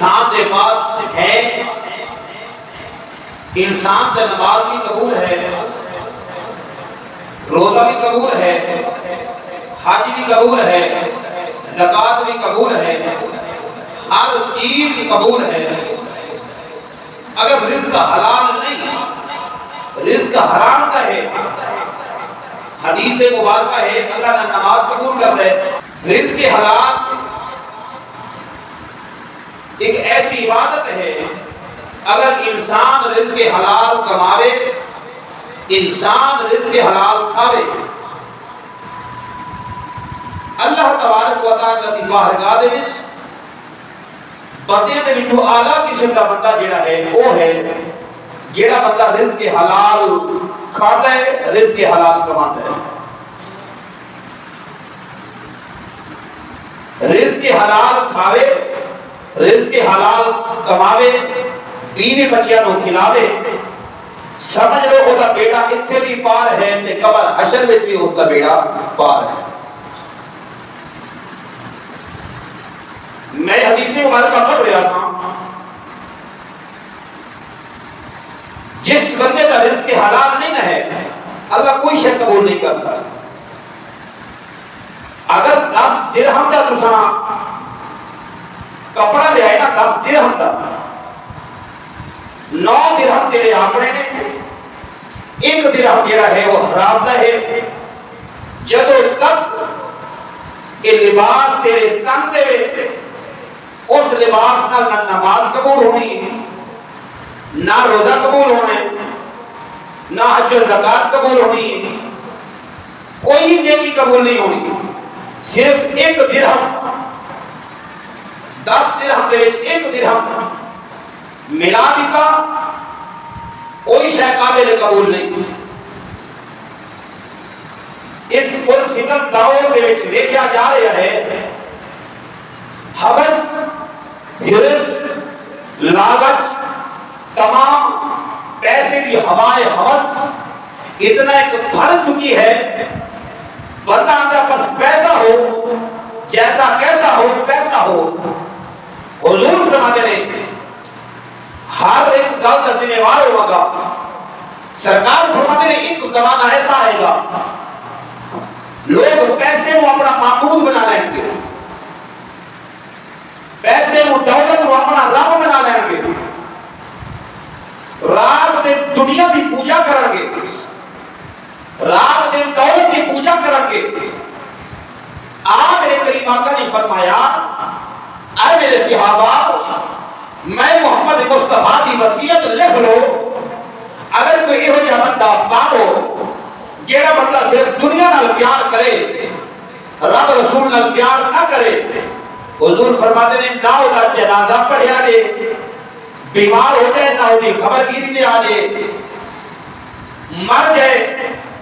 انسان دے پاس ہے، انسان تے نماز بھی قبول ہے، روزہ بھی قبول ہے، حج بھی قبول ہے، زکوٰۃ بھی قبول ہے، ہر چیز قبول ہے، اگر رزق حلال نہیں، رزق حرام کا ہے، حدیث مبارکہ ہے اللہ نے نماز قبول کر دے۔ رزق حلال ایک ایسی عبادت ہے، اگر انسان رزق حلال کماوے، انسان رزق حلال کھاوے، اللہ تبارک و تعالی دی بارگاہ دے وچ بندیاں دے وچوں اعلیٰ قسم دا بندہ جڑا ہے وہ ہے جڑا بندہ رزق حلال کھاتا ہے، رزق حلال کماتا ہے۔ رزق حلال کھاوے، رزق حلال کماوے، بیوی بچیاں نو کھلاوے، سمجھ لو وہ دا بیڑا اتھے بھی پار ہے تے قبر حشر وچ بھی اس دا بیڑا پار ہے۔ میں حدیث مبارکہ پڑھ رہا تھا، جس بندے کا رزق حلال نہیں ہے اللہ کوئی شے قبول نہیں کرتا۔ اگر 10 درہم دا تساں کپڑا لے آئے نا، 10 درہم دا، 9 درہم تیرے اپنے نے، 1 درہم جڑا ہے وہ حرام دا ہے، جدوں تک یہ لباس تیرے تن دے اس لباس نال نہ نماز قبول ہونی، نہ روزہ قبول ہونا، نہ حج و زکوٰۃ قبول ہونی، کوئی نیکی قبول نہیں ہونی۔ صرف 1 درہم، 10 درہم دے وچ 1 درہم ملا دیتا، کوئی شے قابل قبول نہیں۔ اس الفتن دور دے وچ دیکھا جا رہا ہے حوث، ہرس، لالچ، تمام پیسے کی ہوائے ہوس اتنا ایک بھر چکی ہے، بندہ اندر بس پیسہ ہو، جیسا کیسا ہو پیسہ ہو۔ حضور فرماتے ہیں ہر ایک گل کا ذمہ وار ہوگا۔ سرکار فرماتے ہیں ایک زمانہ ایسا آئے گا لوگ پیسے کو اپنا معبود بنا لیں گے، پیسے کو دولت کو اپنا رب بنا لیں گے، رات دن دنیا کی پوجا کرن گے، رات دن دولت کی پوجا کرن گے۔ میرے کریم آقا نے فرمایا اے میرے صحابہ، میں محمد مصطفیٰ کی وصیت لکھ لو، اگر کوئی یہ جہاں بندہ پاو جیڑا بندہ صرف دنیا نال پیار کرے، رب رسول نال پیار نہ کرے، حضور فرماتے ہیں نہ وہ جنازہ پڑھیا دے، بیمار ہو جائے نہ ہوتی خبر گیری دے آجے، مر جائے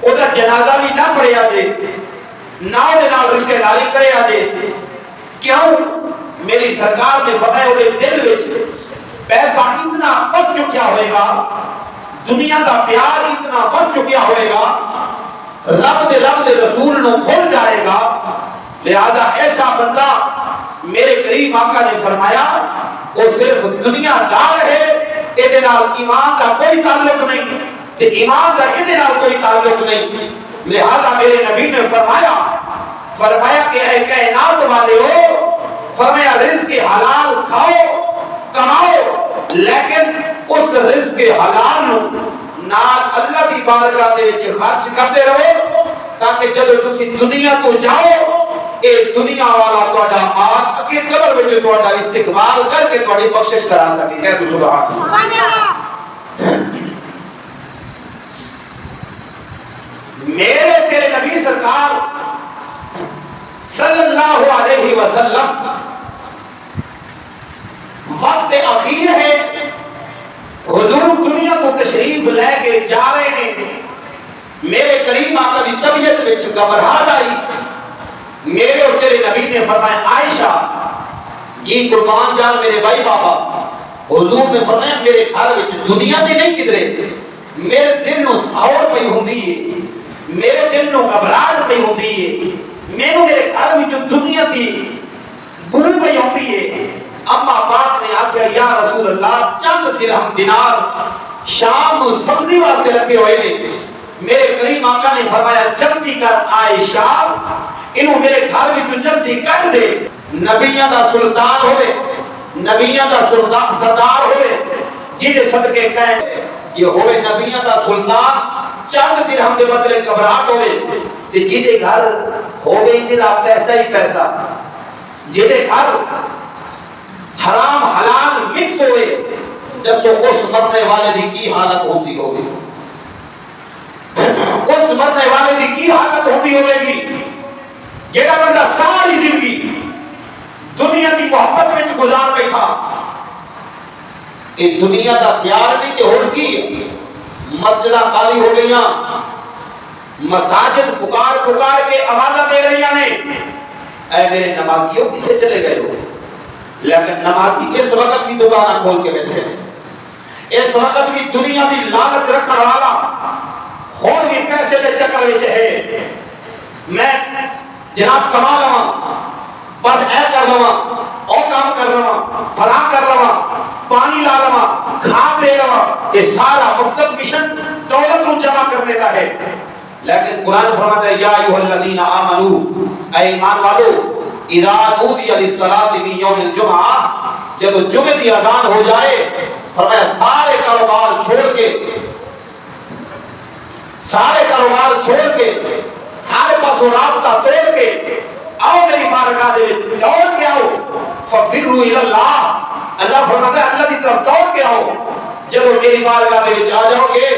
وہ جنازہ بھی نہ پڑھے آجے، نہ وہ رشتہ داری کرے آجے۔ کیوں؟ میری سرکار نے فرمایا وہ دل وچ پیسہ اتنا بس چکیا ہوئے گا، دنیا کا پیار اتنا بس چکیا ہوئے گا، رب دے رسول نو کھل جائے گا۔ لہذا ایسا بندہ میرے کریم آقا نے فرمایا وہ صرف دنیا دار ہے، یہ ایمان کا کوئی تعلق نہیں، ایمان کا یہ کوئی تعلق نہیں۔ لہذا میرے نبی نے فرمایا کہ اے کائنات والے ہو، فرمایا رزق حلال کھاؤ کماؤ، لیکن اس رزق حلال نال اللہ کی بارگاہ دے وچ خرچ کرتے رہو، تاکہ جب تسی دنیا تو جاؤ اے دنیا والا تہاڈا آپ اگے قبر وچ تہاڈا استقبال کر کے تہاڈی بخشش کرا سکے۔ کہہ دو سبحان اللہ۔ میرے تیرے نبی سرکار صلی اللہ علیہ وسلم وقت اخیر ہے، حضور دنیا کو تشریف لے کے جا رہے ہیں، میرے کریم آقا کی طبیعت وچ گھبراہٹ آئی۔ میرے اور تیرے نبی نے فرمایا عائشہ جی قربان جان میرے بھائی بابا، حضور نے فرمایا میرے گھر وچ دنیا تے نہیں کدرے، میرے دل نو ساور پئی ہوندی ہے، میرے دل نو گھبراہٹ پئی ہوندی ہے، مینوں میرے گھر وچ دنیا دی بو پئی ہوندی ہے، اما باپ نے آخیا یا رسول اللہ چند درہم دینار شام سبزی واسطے رکھے ہوئے نے. میرے کریم آقا نے فرمایا جلدی کر عائشہ انہوں میرے گھر وچوں جلدی کر دے. نبیاں دا سلطان ہوئے, نبیاں دا سلطان سردار ہوئے جنہیں صدقے کہیں یہ ہوئے نبیاں دا سلطان چند درہم دے بدلے گھبراہٹ ہوئے تے جدے گھر ہوئے انہاں پیسہ ہی پیسہ, جدے گھر حرام حلال مکس ہوئے جسو اس مرنے والے دی کی حالت ہوتی ہوگی, اس مرنے والے دی کی حالت ہوتی ہوگی جیڑا بندہ ساری زندگی دنیا کی محبت میں گزار بیٹھا. یہ دنیا دا پیار نہیں کہ اور کی مسجدہ خالی ہو گئیاں, مساجد پکار پکار کے آوازہ دے رہی نے اے میرے نمازیوں پیچھے چلے گئے ہو, لیکن نمازی اس وقت بھی دکانہ کھول کے بیٹھے ہیں, اس وقت بھی دنیا دی لالچ رکھنے والا اور بھی پیسے دے چکر وچ ہے. میں جناب کما لواں بس اے کر لواں او کام کر لواں فلاں کر لواں پانی لا لواں کھا دے لواں, یہ سارا مقصد مشن دولت کو جمع کرنے کا ہے. لیکن قرآن فرماتا ہے یا ایھا الذین آمنو اے ایمان والو اذا نودی للصلاۃ من یوم الجمعہ جب جمعے کی اذان ہو جائے فرمایا سارے کاروبار چھوڑ کے, سارے کاروبار چھوڑ کے ہر پاسوں رابطہ توڑ کے آؤ میری بارگاہ دے دوڑ کے آؤ. ففروا الی اللہ, اللہ فرماتا ہے اللہ کی طرف دوڑ کے آؤ. جب میری بارگاہ دے وچ آ جاؤ گے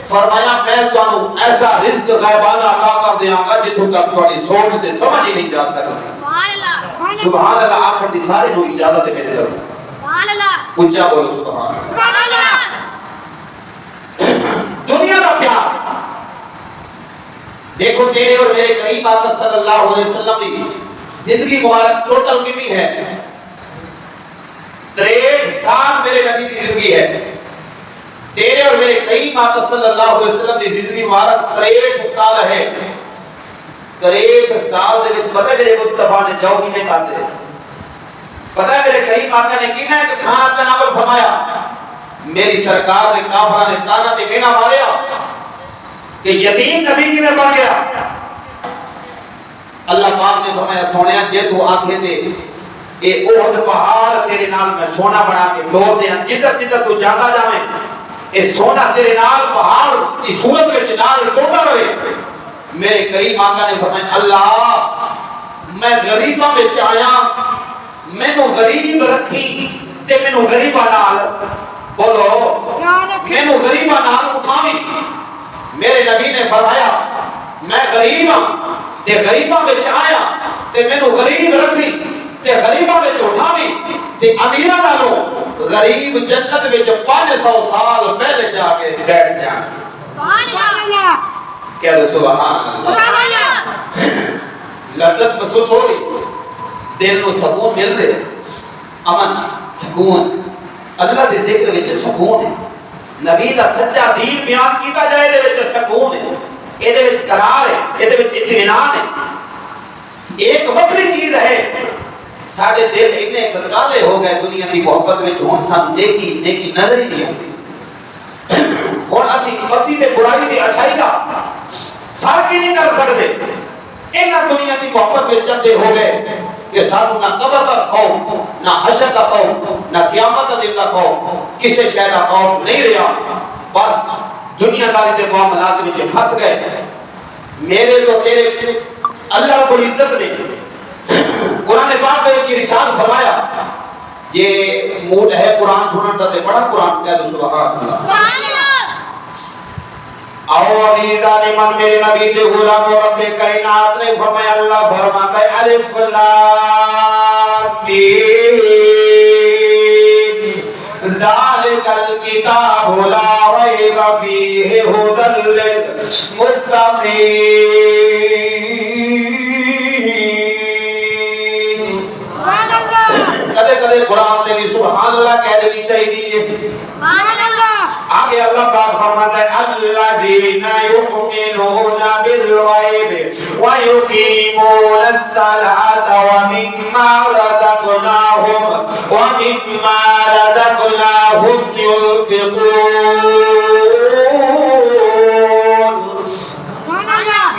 فرمایا میں تانوں ایسا رزق غیبانہ عطا کر دیاں گا جتھوں تک تہاڈی سوچ تے سمجھ ہی نہیں جا سکتی. سبحان اللہ, سبحان اللہ آخر دی سارے نو اجازت ہے میرے طرف. سبحان اللہ, اونچا بولو سبحان اللہ. سبحان اللہ. دنیا کا پیار دیکھو تیرے اور میرے کریم آقا صلی اللہ علیہ وسلم کی زندگی مبارک ٹوٹل کتنی ہے؟ 63 سال میرے نبی کی زندگی ہے. تیرے اور میرے کریم آقا صلی اللہ علیہ وسلم کی زندگی مبارک 63 سال ہے. 63 سال دے وچ پتہ میرے مصطفیٰ نے جو کینے کھاتے, پتہ ہے میرے کریم آقا نے کینے کہ کھانا تناول فرمایا. میری سرکار نے کافرہ نے تانا تے مینا ماریا کہ یتیم نبی کی میں بن گیا. اللہ پاک نے فرمایا سونیا جے تو آنکھیں دے اے احد پہاڑ تیرے نال میں سونا بنا کے ڈور دیاں, جدھر جدھر تو جاتا جاویں اے سونا تیرے نال پہاڑ کی صورت وچ نال ٹوٹا رہے. میرے کریم آقا نے فرمایا اللہ میں غریباں وچ آیا, مینوں غریب رکھی تے مینوں غریباں نال بولو مینوں غریباں نال اٹھاویں. میرے نبی نے فرمایا میں غریب ہاں تے غریباں وچ آیا تے مینوں غریب رکھی تے غریباں وچ اٹھاویں تے امیراں نالوں غریب جنت وچ 500 سال پہلے جا کے بیٹھ جان. سبحان اللہ, کہہ دو سبحان اللہ. سبحان اللہ. لذت محسوس ہو رہی, دل کو سکون مل رہے, امن سکون, اللہ دے ذکر وچ سکون ہے. نبی کا سچا دین بیان کیتا جائے دے وچ سکون ہے, اے دے وچ قرار ہے, اے دے وچ اطمینان ہے. ایک وکری چیز ہے ساڈے دل اتنے گدگالے ہو گئے دنیا کی محبت وچ, ہن سان نیکی نظر ہی نہیں آتی. ہن اسی بدی تے برائی تے اچھائی دا فرق ہی نہیں کر سکتے. انہاں دنیا کی محبت وچ چندے ہو گئے کہ سانو نہ قبر کا خوف, نہ حشر کا خوف, نہ قیامت کا دن کا خوف, کسی شے کا خوف نہیں رہا. بس دنیا داری کے معاملات میں پھنس گئے. میرے تو تیرے اللہ رب العزت نے قرآن پاک میں ارشاد فرمایا یہ موڈ ہے قرآن سنن دا تے بڑا قرآن کہہ دو سبحان اللہ. سبحان اللہ. او عزیزان من میرے نبی دے غلام رب کائنات نے فرمایا اللہ فرماتا ہے الف لام میم ذالک الکتاب لا ریب فیہ ھدی للمتقین. کدے کدے قرآن تے بھی سبحان اللہ کہہ دینی چاہیے. سبحان اللہ. آگے اللہ پاک فرماتا ہے الذین یؤمنون بالغیب ویقیمون الصلاۃ ومما رزقناہم ينفقون.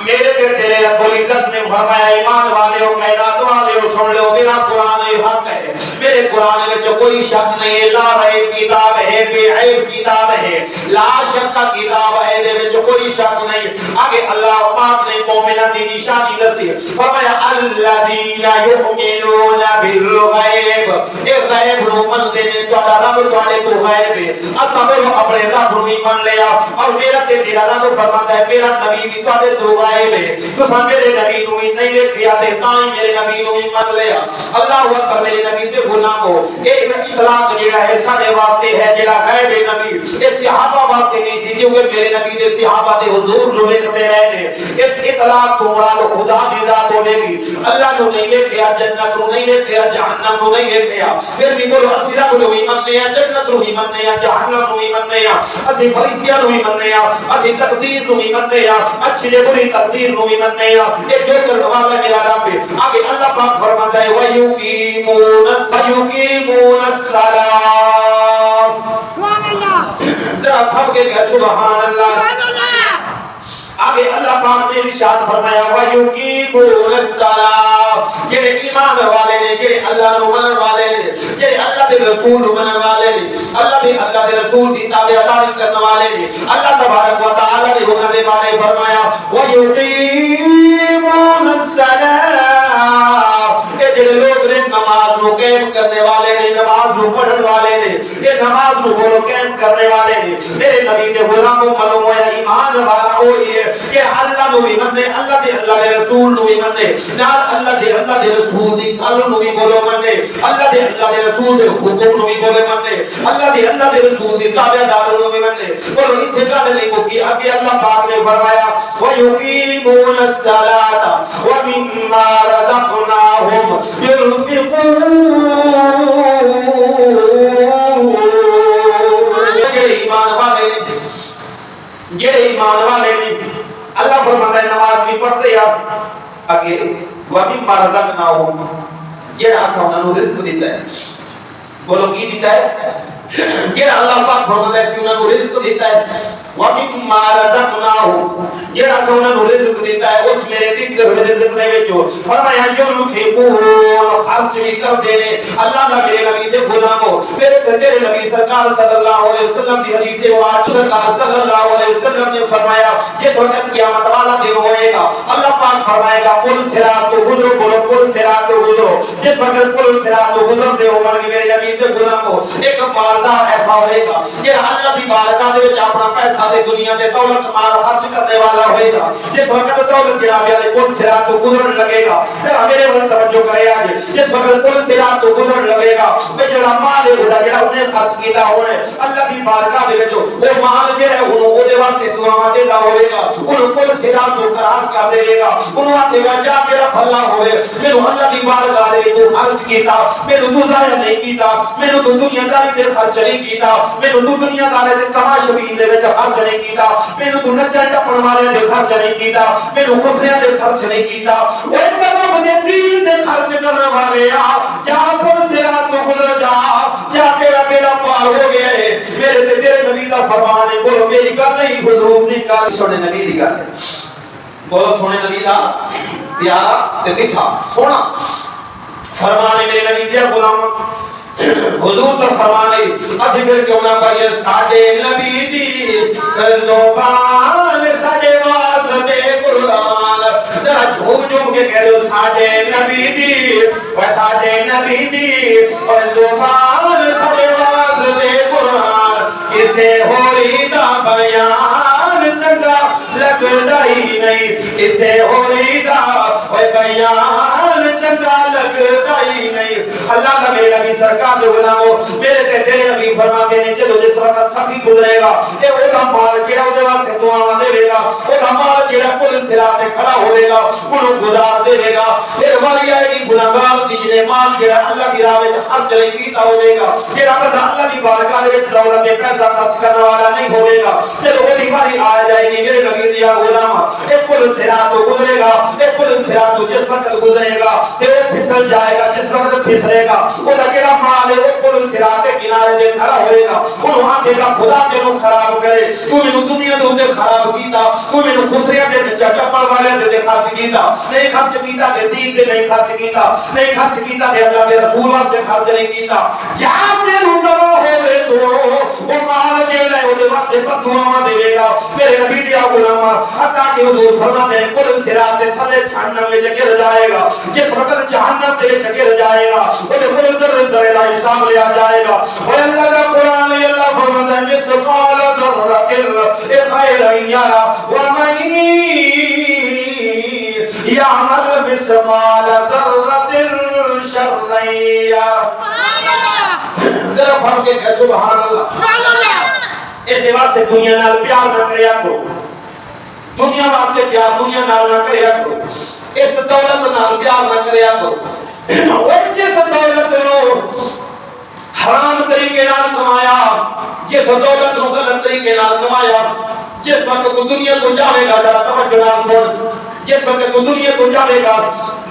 میرے تیرے رب العزت نے فرمایا ایمان والے ہو کائنات والے ہو سن لو میرا قرآن حق ہے. میرے قرآن میں کوئی شک نہیں ہے. لا ریب کتاب ہے بے عیب کتاب ہے لا شک کا کتاب ہے دے وچ کوئی شک نہیں. آگے اللہ پاک نے مومناں دی نشانی دسی فرمایا الذین یؤمنون بالغیب. اے غیب نو مندے نے تہاڈا رب تہاڈے تو غیب ہے. اساں اپنے رب نو بھی من لیا اور میرا تے تیرا رب فرماتا ہے میرا نبی بھی تہاڈے تو غیب ہے. تساں میرے نبی نو بھی نہیں دیکھیا تے تاں ہی میرے نبی نو بھی من لیا. اللہ اکبر. میرے نبی تے غلامو ایک اطلاق جڑا ہے ساڈے واسطے ہے جڑا غیب نبی اے صحابہ واسطے نہیں سی کیونکہ میرے نبی دے صحابہ تے حضور نو ویکھدے رہے نے. اس اطلاق تو مراد خدا دی ذات ہوے گی. اللہ نو نہیں ویکھیا جنت نو نہیں ویکھیا جہنم نو نہیں ویکھیا. پھر بھی بولو اسی رب نو بھی مننے ہیں جنت نو بھی مننے ہیں جہنم نو بھی مننے ہیں اسی فرشتیاں نو بھی مننے ہیں اسی تقدیر نو بھی مننے ہیں اچھی تے بری تقدیر نو بھی مننے ہیں. یہ جو کرنے والا میرا رب ہے. آگے اللہ پاک فرماتا ہے وَيُقِيمُونَ الصَّلَاةَ. سبحان اللہ. ذرا پڑھ کے کہہ سبحان اللہ. آگے اللہ پاک نے ارشاد فرمایا وَيُقِيمُونَ الصَّلَاةَ. جڑے ایمان والے نے جڑے اللہ نو منن والے نے جڑے اللہ دے رسول نو منن والے نے اللہ دے رسول دی تابعداری کرنے والے نے اللہ تبارک و تعالی نے انہاں دے بارے فرمایا وَيُقِيمُونَ الصَّلَاةَ. جڑے لوگ نے نماز نو قائم کرنے والے نے نماز نو پڑھن والے نے یہ نماز نو بولو قائم کرنے والے نے میرے نبی دے غلاموں منو ہویا ایمان والا وہی ہے کہ اللہ نو بھی مننے اللہ دے رسول نو بھی مننے نال اللہ دے رسول دی گل نو بھی بولو مننے اللہ دے رسول دے حکم نو بھی بولو مننے اللہ دے رسول دی تابعداری نو بھی مننے. بولو ایتھے گل نہیں مکی. اگے اللہ پاک نے فرمایا وَيُقِيمُونَ الصَّلَاةَ وَمِمَّا رَزَقْنَاهُمْ جڑے ایمان والے نے اللہ فرماتا ہے نماز بھی پڑھتے ہیں اگے وَمِمَّا رَزَقْنَاهُمْ جڑا اساں انہاں نو رزق دیتا ہے. بولو کی دیتا ہے جڑا اللہ پاک فرماتا ہے انہاں نو رزق دیتا ہے وَمِمَّا رَزَقْنَاهُمْ جڑا اساں انہاں نو رزق دیتا ہے اس میرے دتے ہوئے رزق دے وچ فرمایا يُنْفِقُونَ خرچ بھی کر دینے. اللہ دا میرے نبی دے غلامو میرے تیرے نبی سرکار صلی اللہ علیہ وسلم دی حدیث مبارک سرکار صلی اللہ علیہ وسلم نے فرمایا جس وقت قیامت والا دن ہوئے گا اللہ پاک فرمائے گا قل صراط تو گزرو بولو قل صراط تو گزرو. جس وقت قل صراط تو گزرتے ہو گے میرے نبی دے غلامو ایک مالدار ایسا ہوئے گا جڑا اللہ دی بارگاہ دے وچ اپنا پیسہ دے دنیا دے دولت مال خرچ کرنے والا ہوئے گا. جس وقت دولت جناب علی قل صراط تو گزرن لگے گا ذرا میرے ول توجہ کرے آج جس وقت قل صراط تو گزرن لگے گا وہ جڑا مال ہے جڑا انہیں خرچ کیتا ہونا اللہ دی بارگاہ دے وچ وہ مال جڑا انہوں او دے واسطے دعاواں دیندا ہوئے گا انہوں قل صراط تو کراس کر دے گا انہوں آکھے گا جا میرا بھلا ہوئے مینوں اللہ دی بارگاہ دے وچ تو خرچ کیتا مینوں تو ضائع نہیں کیتا مینوں تو دنیا داری تے خرچ نہیں کیتا مینوں تو دنیا داری تے تماشبین دے وچ خرچ نہیں کیتا مینوں تو نچن ٹپن والے دے خرچ نہیں کیتا مینوں خفریاں دے خرچ نہیں کیتا اے میرا مجھے دین دے خرچ کرنے والے آ جا پر صراط تو گزر جا یا تیرا میرا پار ہو گیا ہے. میرے تے تیرے نبی دا فرمان ہے بولو میری گل نہیں حضور دی گل سونے نبی دی گل ہے. بولو سونے نبی دا پیارا تے میٹھا سونا فرمان ہے میرے نبی دے غلام حضور کا فرمان ہے اسی پھر کیوں نہ پائیے ساڈے نبی دی زبان ساڈے واسطے قرآن ذرا جھوم جھوم کے کہہ دو ساڈے نبی دی زبان ساڈے واسطے قرآن کسے ہوری دا بیان چنگا لگدا ہی نہیں کسے ہوری دا بیان چنگا لگدا ہی نہیں. اللہ کا میرے نبی سرکار دے غلامو میرے تے تیرے نبی فرماتے ہیں جدوں جس وقت سخی گزرے گا اے او دا مال جڑا او دے واسطے دعاواں دے گا او دا مال جڑا پل صراط تے کھڑا ہوے گا اونوں گزار دے گا پھر واری آئے گی گناہگار دی جنے مال جڑا اللہ دی راہ وچ خرچ نہیں کیتا ہوے گا، جڑا بندہ اللہ دی بارگاہ وچ دولت تے پیسہ خرچ کرنے والا نہیں ہوے گا، جب وہی واری آ جائے گی میرے نبی دیا غلام اے پل صراط تو گزرے گا، اے پل صراط تو جس وقت گزرے گا تے وہ پھسل جائے گا، جس وقت پھسلے گا وہ جڑا مال ہے وہ پل صراط کے کنارے تے کھڑا ہوئے گا، انہوں آکھے گا خدا تینوں خراب کرے، تو مینوں دنیا دے اوتے خراب کیتا، تو مینوں خسریاں دے چپڑ والے دے خرچ کیتا، نہیں خرچ کیتا تے دین تے نہیں خرچ کیتا، نہیں خرچ کیتا تے اللہ دے رسول واسطے خرچ نہیں کیتا، جا تینوں دوا ہوے تو وہ مال جیڑا ہے اودے واسطے بددعاواں دے گا۔ میرے نبی دیا غلام حتیٰ کہ حضور فرماتے ہیں پل صراط تے تھلے جہنم وچ گر جائے گا، جس وقت جہنم دے وچ گر جائے گا اودے کول ذرے ذرے دا حساب لیا جائے گا۔ اور اللہ دا قرآن اللہ فرماتا ہے مثقال ذرۃ خیرا یرا ومن یعمل مثقال ذرۃ شرا یرا۔ ذرا پڑھ کے کہ سبحان اللہ۔ اس واسطے دنیا نال پیار نہ کریا کرو، دنیا واسطے پیار دنیا نال نہ کریا کرو، اس دولت نال پیار نہ کریا کرو۔ اور جس دولت نو حرام طریقے نال کمایا، جس دولت نو غلط طریقے نال کمایا، جس وقت تو دنیا کو جاوے گا ذرا توجہ نال سن، جس وقت تو دنیا کو جاوے گا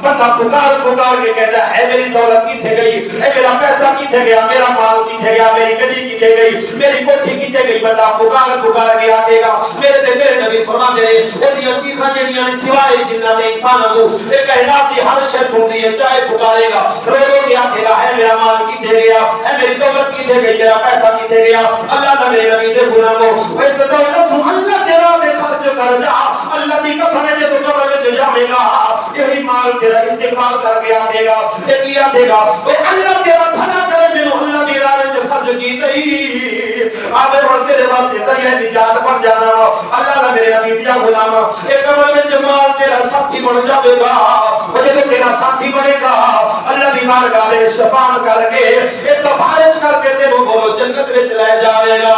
بندہ پکار پکار کے کہتا ہے میری دولت کیتھے گئی، اے میرا پیسہ کیتھے گیا، میرا مال کیتھے گیا، میری گڈی کیتھے گئی، میری کوٹھی کیتھے گئی، بندہ پکار پکار کے آکے گا۔ میرے تے میرے نبی فرماتے ہیں اودیاں چیخاں جڑیاں نے سوائے جنہاں دے انساناں نوں اے کائنات دی ہر شے سنتی ہے، چاہے پکارے گا رو رو کے آکھے گا اے میرا مال کیتھے گیا، اے میری دولت کیتھے گئی، میرا پیسہ کیتھے گیا۔ اللہ نے میرے نبی دے غلاموں اس دولت نوں اللہ دے راہ میں خرچ کر جا، اللہ دی قسم ہے جے تو قبر وچ جاوے گا یہی مال تیرا استقبال کر کے آکھے گا، تے کی آکھے گا اے اللہ تیرا بھلا کرے، مینوں اللہ دی راہ وچ خرچ کیتے آوے اور تیرے واسطے ذریعہ نجات بن جانا۔ اللہ نے میرے نبی دیا غلام اے قبر وچ مال تیرا ساتھی بن جاوے گا، او جے تیرا ساتھی بنے گا اللہ دی بارگاہ میں شفاعت کر کے اے سفارش کر کے تینوں بولو جنت وچ لے جاوے گا۔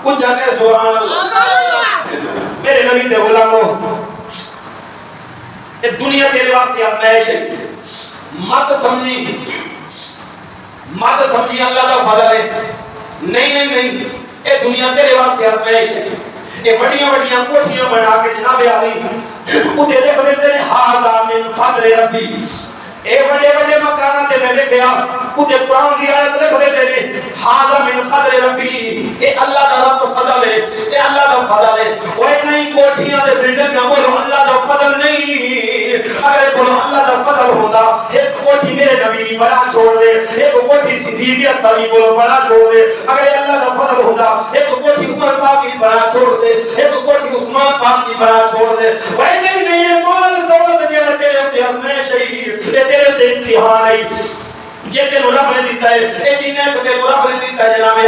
کچھ کہ سبحان اللہ۔ میرے نبی دے غلاموں اے دنیا تیرے واسطے آزمائش ہے، مت سمجھی اللہ دا فضل ہے، نہیں نہیں نہیں، اے دنیا تیرے واسطے آزمائش ہے۔ اے بڑیاں بڑیاں کوٹھیاں بنا کے جناب علی اوتے لکھ دیتے ہیں ھذا من فضل ربی، اے بڑے بڑے مکانات تے میں دیکھیا اوتے قرآن دی آیت لکھ دیتے ہیں ھذا من فضل ربی، اے اللہ دا رب فضل ہے، اے اللہ دا فضل ہے۔ اوے نہیں کوٹھیاں تے بلڈنگاں بولو اللہ دا فضل نہیں، اگر بولو اللہ دا فضل ہوندا ایک کوٹھی میرے نبی بھی بڑا چھوڑ دے، ایک کوٹھی صدیق اکبر بھی بولو بڑا چھوڑ دے، اگر اللہ دا فضل ہوندا ایک کوٹھی عمر پاک بھی بڑا چھوڑ دے، ایک کوٹھی عثمان پاک بھی بڑا چھوڑ دے۔ اوے نہیں مال دولت جڑا تیرے تے آزمائش ہے، تیرے تے امتحان ہے، جے تینوں رب نے دیتا ہے اے جنہیں کہ تینوں رب نے دیتا ہے جناب علی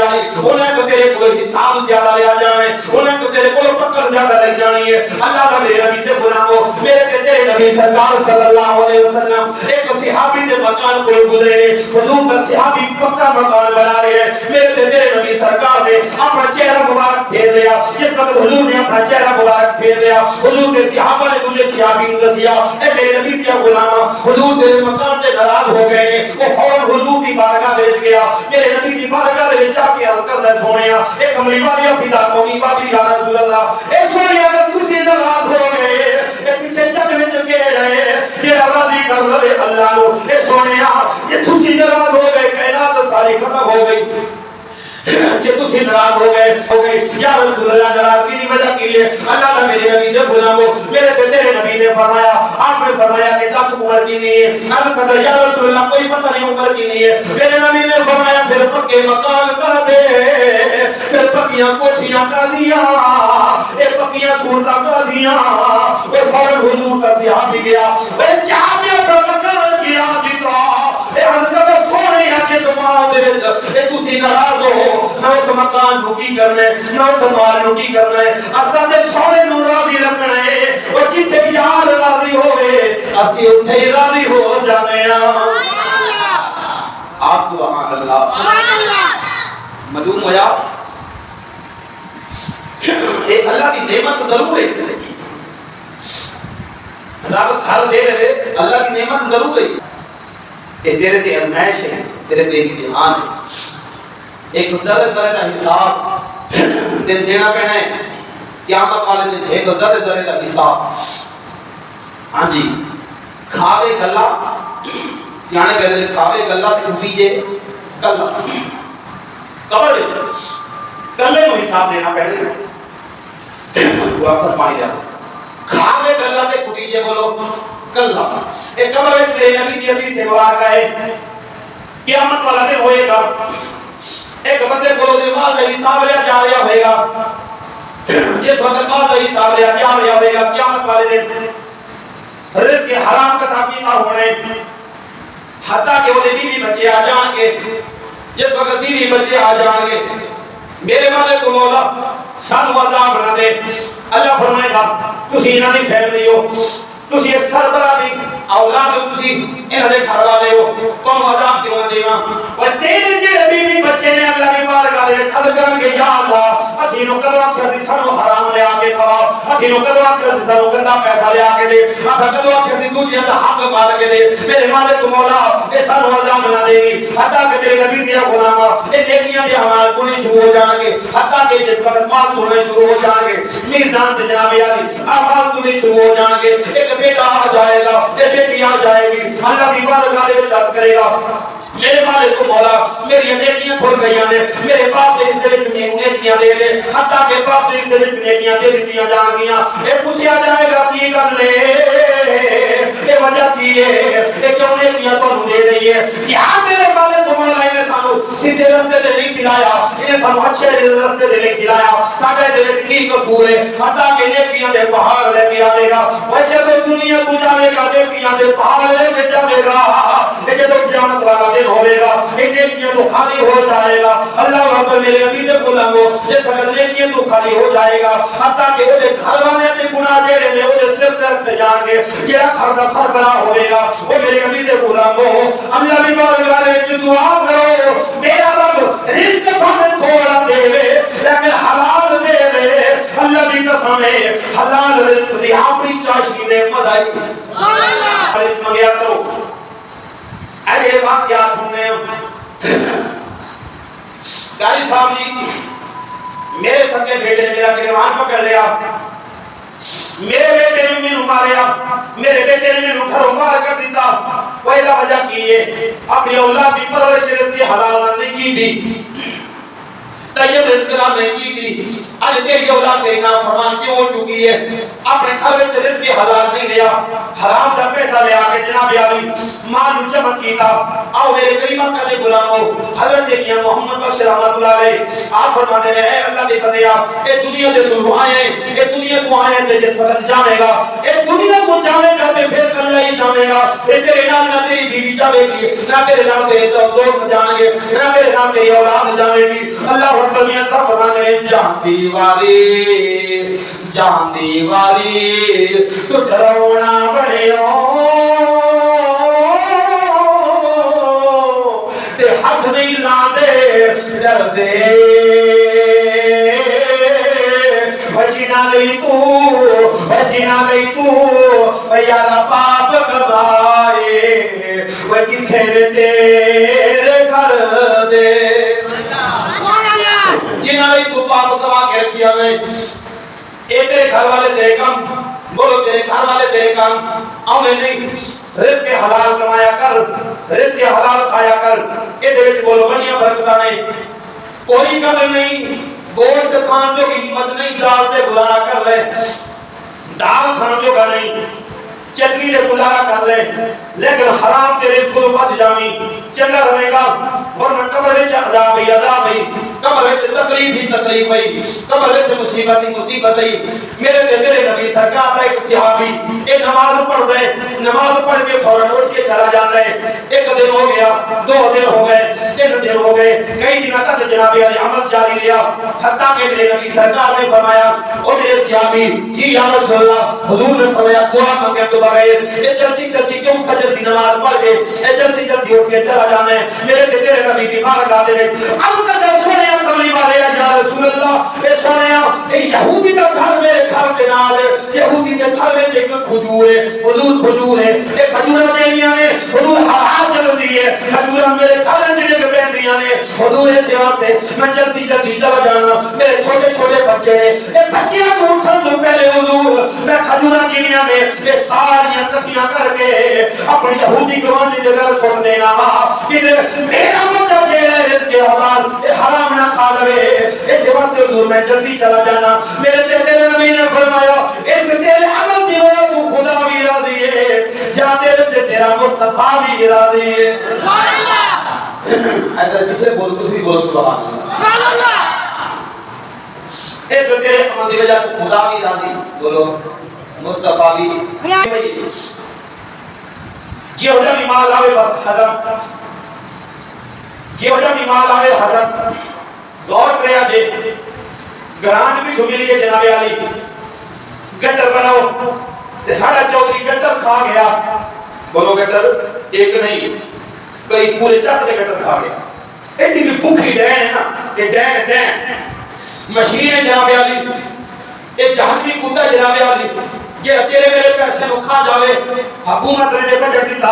انہیں کہ تیرے کو حساب زیادہ لیا جانا ہے، انہیں کہ تیرے کو پکڑ زیادہ لے جانی ہے۔ اللہ کا میرے نبی تے غلاموں میرے تے تیرے نبی سرکار صلی اللہ علیہ وسلم ایک صحابی دے مکان کو گزرے نے، حضور کا صحابی پکا مکان بنا رہے ہیں، میرے تے تیرے نبی سرکار نے اپنا چہرہ مبارک پھیر لیا، جس وقت حضور نے اپنا چہرہ مبارک پھیر لیا حضور کے صحابہ نے دوسرے صحابی کو دسیا اے میرے نبی تے غلاموں حضور تیرے مکان تے ناراض ہو گئے ہیں، وہ فوراً حضور کی بارگاہ دے وچ گیا، میرے نبی دی بارگاہ دے وچ آ کے عرض کردا سونیا اے کملی والی فدا قومی بابی یا رسول اللہ اے سونیا اگر تسی ناراض ہو گئے اے پیچھے جگ وچ کے رہے جڑا راضی کر لے اللہ نو، اے سونیا یہ تسی ناراض ہو گئے کائنات ساری ختم ہو گئی، کہ تسی ناراض ہو گئے یا رسول اللہ ناراضگی کی وجہ کی ہے؟ اللہ نے میرے نبی دے غلاموں میرے تے تیرے نبی نے فرمایا، آپ نے فرمایا کہ 10 عمر کی نہیں ہے، عرض کرتا یا رسول اللہ کوئی پتہ نہیں عمر کی نہیں ہے، میرے نبی نے فرمایا پھر پکے مکان کر دے، پھر پکیاں کوٹھیاں کر دیا، اے پکیاں صورتاں کر دیا، اے فوراً حضور کا صحابی گیا، اے جا کے اپنا مکان گیا دیتا، اے عرض کرتا سونے جس مال دے وچ اے تسی ناراض ہو نہ اس مکان نو کی کرنا ہے نہ اس مال نو کی کرنا ہے، اساں دے سونے نو راضی رکھنا ہے، او جتھے یار راضی ہوے اسی اوتھے ہی راضی ہو جانے ہاں۔ آپ سبحان اللہ سبحان اللہ معلوم ہویا اے اللہ دی نعمت ضرور ہے، رب گھر دے دے اللہ کی نعمت ضرور ہے، یہ تیرے تے ازمائش ہے، تیرے تے امتحان ہے، ایک ذرے ذرے کا حساب دن دینا پینا ہے، قیامت والے دن ایک ذرے ذرے کا حساب۔ ہاں جی، کھاوے گلا سیانے کہتے ہیں کھاوے گلا تے کٹیجے گلا، قبر گلے کو حساب دینا پینا وہ اکثر پانی جاتا کھاوے گلا تے کٹیجے بولو گلا۔ ایک قبر میں میرے نبی کی حدیث سے مبارکہ ہے، قیامت والا دن ہوئے گا، ایک بندے کو دے مال کا حساب لیا جا رہا ہوئے گا، جس وقت مال کا حساب لیا جا رہا ہوئے گا قیامت والے دن رزق کے حرام کا تحقیقہ ہونے، حتیٰ کہ وہ بیوی بچے آ جان گے، جس وقت بیوی بچے آ جان گے میرے مالک کو مولا سانو عذاب نہ دے، اللہ فرمائے گا تسی انہاں دی فیملی ہو، تسی ایک سربراہ دی اولاد ہو، تسی انہاں دے گھر والے ہو، تم عذاب کیوں نہ دیواں؟ اور تیرے جڑے بیوی بچے نے اللہ دی بارگاہ دے وچ عرض کرن گے یا اللہ اسی نو کدوں آکھیا سی سانو حرام لے آ کے کھوا، اسی نو کدوں آکھیا سی سانو گندا پیسہ لے آ کے دے، اساں کدوں آکھیا سی دوجیاں دا حق مار کے دے، میرے مالک مولا اے سانو عذاب نہ دیوی، حتیٰ کہ میرے نبی دیا غلاماں اے نیکیاں دے اعمال کونے شروع ہو جان گے، حتیٰ کہ جس وقت مال توڑنے شروع ہو جان گے میزان تے جناب علی اعمال توڑنے شروع ہو جان گے، ایک بیٹا آ جائے گا، ایک بیٹی آ جائے گی، اللہ دی بارگاہ دے وچ عرض کرے گا میرے مالک کو مولا میری نیکیاں کھل گئیاں نے، میرے باپ دے حصے وچ مینوں نیکیاں دے دے، حتیٰ کہ باپ دے حصے وچ نیکیاں دے دتیاں جان گیاں، اے پوچھیا جائے گا کی گل ہے، اے وجہ کی ہے، اے کیوں نیکیاں تانوں دے رہی ہے؟ یا میرے مالک کو مولا نے سانو سیدھے راستے تے نہیں کھلایا، انہیں سانو اچھے راستے تے نہیں کھلایا، ساڈے دے وچ کی قصور ہے؟ حتیٰ کہ نیکیاں دے پہاڑ لے کے آوے گا، او جب دنیا تو جاوے گا نیکیاں دے پہاڑ لے کے جاوے گا، اے جب قیامت والا دن ہوے گا اے نیکیاں تو خالی ہو جائے گا۔ اللہ اکبر میرے نبی دے غلامو جس وقت نیکیاں تو خالی ہو جائے گا حتیٰ کہ وہ گھر والے تے گناہ جڑے نے وہ سر تے رکھ جان گے، جڑا گھر دا سربراہ ہوے گا وہ میرے نبی دے غلامو اللہ دی بارگاہ وچ دعا کرو میرا رب رزق بھاویں تھوڑا دے لیکن حلال دے اللہ دی قسم ہے حلال رزق دی اپنی چاشنی دے مزائی سبحان اللہ منگیا کرو۔ اے واقعات سننے قاری صاحب جی میرے سکے بیٹے نے میرا گریبان پکڑ لیا، میرے بیٹے نے مینوں ماریا، میرے بیٹے نے مینوں گھروں باہر کر دیتا، پہلا وجہ کی ہے اپنی اولاد دی پرورش رزق حلال نہیں کی تھی، طیب رزق نہیں کی تھی، آج تیری اولاد تیری نافرمان کیوں ہو چکی ہے؟ اپنے گھر وچ رزق حلال نہیں دیا، حرام دا پیسہ لے آ کے جناب علی مال نوں جمع کیتا۔ آؤ میرے کریم آقا دے غلامو حضرت کیا محمد بخش رحمۃ اللہ علیہ آپ فرماتے ہیں اے اللہ دے بندیا اے دنیا دے تو آئے اے دنیا کو آئے تے جس وقت جاوے گا اے دنیا کو جاوے گا تے پھر کل ہی جاوے گا، اے تیرے نال نہ تیری بیوی جاوے گی، نہ تیرے نال تیرے دوست جائیں گے، نہ تیرے نال تیری اولاد جاوے گی۔ اللہ اکبر میاں صاحب فرماتے ہیں جان دیواری تو ڈرونا بڑھیو تے ہاتھ نہیں لاندے ڈر دے بجنا لئی تو یارا پاپ کبائے وہ کتھے تیرے گھر دے جنہ لئی تو پاپ کبا کے رکھیا میں اے تیرے گھر والے تیرے کام بولو تیرے گھر والے تیرے کام آمیں نہیں رزق حلال کمایا کر رزق حلال کھایا کر اے دے وچ بولو بڑیاں برکتاں نے کوئی گل نہیں گوشت کھان جو کی ہمت نہیں دال تے گزارا کر لے دال کھان جو گا نہیں چٹنی دے گزارا کر لے لیکن حرام تیرے کو بچ جاویں چنگا رہے گا ورنہ قبر وچ عذاب ہی قبر وچ تکلیف ہی قبر وچ مصیبت ہی۔ میرے تے میرے نبی سرکار دا ایک صحابی اے نماز پڑھ دے نماز پڑھ کے فوراً اٹھ کے چلا جاندا ہے، ایک دن ہو گیا، 2 دن ہو گئے، 3 دن ہو گئے، کئی دن تک جناب علی عمل جاری رہا، حتیٰ کہ میرے نبی سرکار نے فرمایا او میرے صحابی جی یا رسول اللہ حضور نے فرمایا دعا مانگے تو بغیر اے جلدی کیوں فجر دی نماز پڑھ کے اے جلدی اٹھ کے چلا جانا ہے؟ میرے تے تیرے نبی دی بارگاہ دے وچ عرض کر سونے کملی والے یا رسول اللہ اے سونیا اے یہودی دا گھر میرے گھر دے نال یہودی دے گھر وچ ایک کھجور ہے حضور کھجور ہے اے کھجوراں دیاں نے حضور ہوا چلدی ہے کھجوراں میرے گھر وچ ڈگ پیندیاں نے حضور اس واسطے میں جلدی جلدی چلا جانا میرے چھوٹے چھوٹے بچے نے اے بچیاں کو اٹھن تو پہلے حضور میں کھجوراں جیاں نے اے ساریاں کٹھیاں کر کے اپنی یہودی گوانڈی دے گھر سٹ دینا کہ میرا بچہ جیڑا رزق حلال اے حرام نہ کھا لے اس واسطے حضور میں جلدی چلا جانا میرے تیرے نبی نے فرمایا اس تیرے عمل دی وجہ تو خدا بھی راضی ہے جا تیرے تے تیرا مصطفیٰ بھی راضی ہے سبحان اللہ اگر پیچھے بول کچھ بھی بولو سبحان اللہ سبحان اللہ اس تیرے عمل دی وجہ تو خدا بھی راضی بولو مصطفیٰ بھی جی ہو جا مال آوے بس حضرت جی ہو جا مال آوے حضرت دور کریا جے گرانٹ بھی چھوڑی لیے جناب علی گٹر بناؤ تے ساڑھا چودھری گٹر کھا گیا بولو گٹر ایک نہیں کئی پورے چک دے گٹر کھا گیا ایڈی بھی بھوکی ڈین ہے نا یہ ڈین مشین ہے جناب علی یہ جہنمی کتا جناب علی یہ تیرے میرے پیسے نو کھا جاوے حکومت نے بجٹ دیتا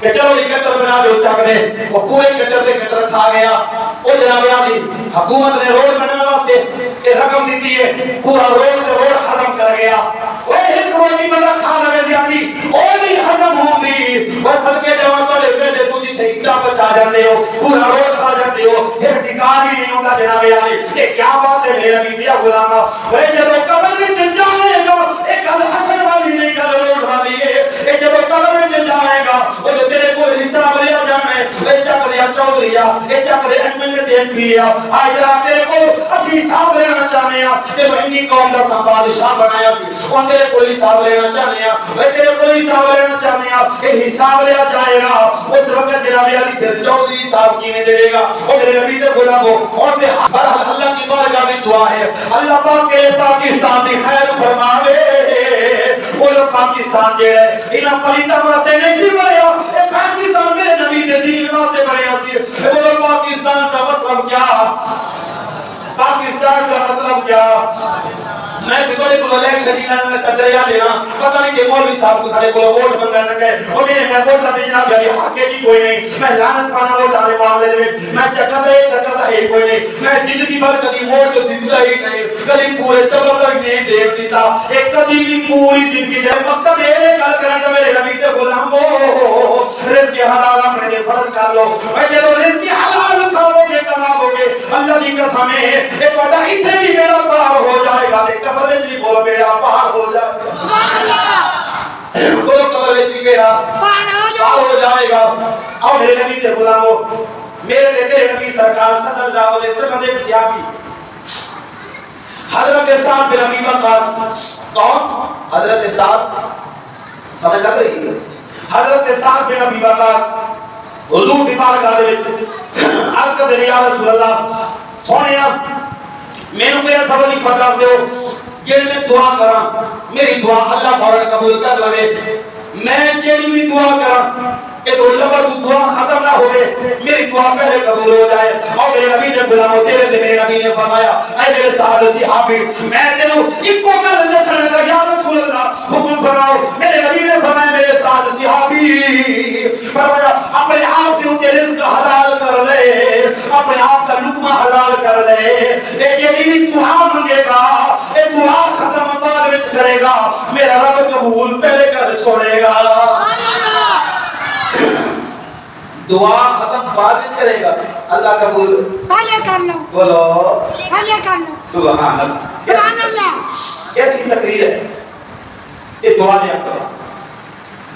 کہ چلو یہ گٹر بنا دے چک دے وہ پورے گٹر دے گٹر کھا گیا او جناب علی حکومت نے روڈ بنانے واسطے یہ رقم دیتی ہے پورا روڈ تے روڈ ختم کر گیا وہ ایک روٹی بندہ کھا لگے دیاتی او نہیں ختم ہوندی وہ صدقے جوان توڑے پیدے تو جتھے اٹا بچا جاندے ہو پورا روڈ کھا جاندے ہو پھر ٹھکان بھی نہیں ہوتا جناب علی یہ کیا بات ہے میرے نبی دیا غلامہ وہ جب قبر وچ جاوے گا ایک حسن والی نہیں گل روڈ والی ہے اے جب قبر وچ جاوے گا او جو تیرے کو حساب لیا جانا ہے اے چک دیا چودھری اے چک دے ایمل تے ایم پی آج جناب تیرے کو اسی حساب لینا چاہنے ہیں کہ وہ انی قوم دا بادشاہ بنایا سی ان تیرے کو حساب لینا چاہنے ہیں وہ تیرے کو حساب لینا چاہنے ہیں کہ حساب لیا جائے گا اس وقت جناب علی پھر چودھری حساب کینے دے گا او میرے نبی دے غلامو اور دے اللہ کی بارگاہ میں دعا ہے اللہ پاک کے پاکستان دی خیر فرماوے وہ لوگ پاکستان جیڑا ہے انہاں پلیتاں واسطے نہیں سی بنیا اے پاکستان میرے نبی دے دین واسطے بنیا سی وہ لوگ پاکستان کا مطلب کیا پاکستان کا مطلب کیا میں کہ کوئی کو الیکشن ہی نہ کردیا لینا پتہ نہیں کہ مولوی صاحب کو سارے کو ووٹ بندہ نہ کہے او میں ووٹ نہ دینا بھی حق جی کوئی نہیں میں لعنت پانا ووٹ آنے معاملے دے میں چکدا ہے کوئی نہیں میں زندگی بھر کبھی ووٹ دیتا ہی نہیں کبھی پورے ٹبر کا نہیں دے دیتا ایک کبھی بھی پوری زندگی ہے مقصد یہ ہے گل کرن دا میرے نبی تے غلامو رزق حلال اپنے دے فرض کر لو اے جے رزق حلال کھاؤ گے کماؤ گے اللہ دی قسم ہے ایک بڑا ایتھے بھی میرا پار ہو جائے گا تے قبر وچ بھی بولو بیڑا پار ہو جائے سبحان اللہ بولو قبر وچ بھی بیڑا پار ہو جائے گا اور میرے نبی تے غلامو میرے تیرے نبی سرکار صلی اللہ علیہ وسلم ایک صحابی حضرت سعد بن ابی وقاص کون حضرت سعد سمجھ لگ رہی ہے حضرت سعد بن ابی وقاص حضور دی بارگاہ دے وچ عرض کرے یا رسول اللہ سونیا مینوں کوئی ایسا ولی فتح دیو جڑے میں دعا کراں میری دعا اللہ فوراً قبول کر لے میں جڑی بھی دعا کراں کہ تو لبر دعا ختم نہ ہوئے میری دعا پہلے قبول ہو جائے اور میرے نبی نے غلاموں تیرے تے میرے نبی نے فرمایا اے میرے سعد صحابی میں تینوں ایک کو گل دسن لگا یا رسول اللہ حکم فرماؤ میرے نبی نے فرمایا میرے سعد صحابی فرمایا اپنے آپ کے اوپر رزق حلال کر لے اپنے آپ کا لقمہ حلال کر لے اے جڑی بھی دعا منگے گا اے دعا ختم بعد وچ کرے گا میرا رب قبول پہلے کر چھوڑے گا دعا ختم بعد وچ کرے گا اللہ قبول پہلے کر لو بولو پہلے کر لو سبحان اللہ سبحان اللہ کیسی تقریر ہے یہ دعا دیا کرو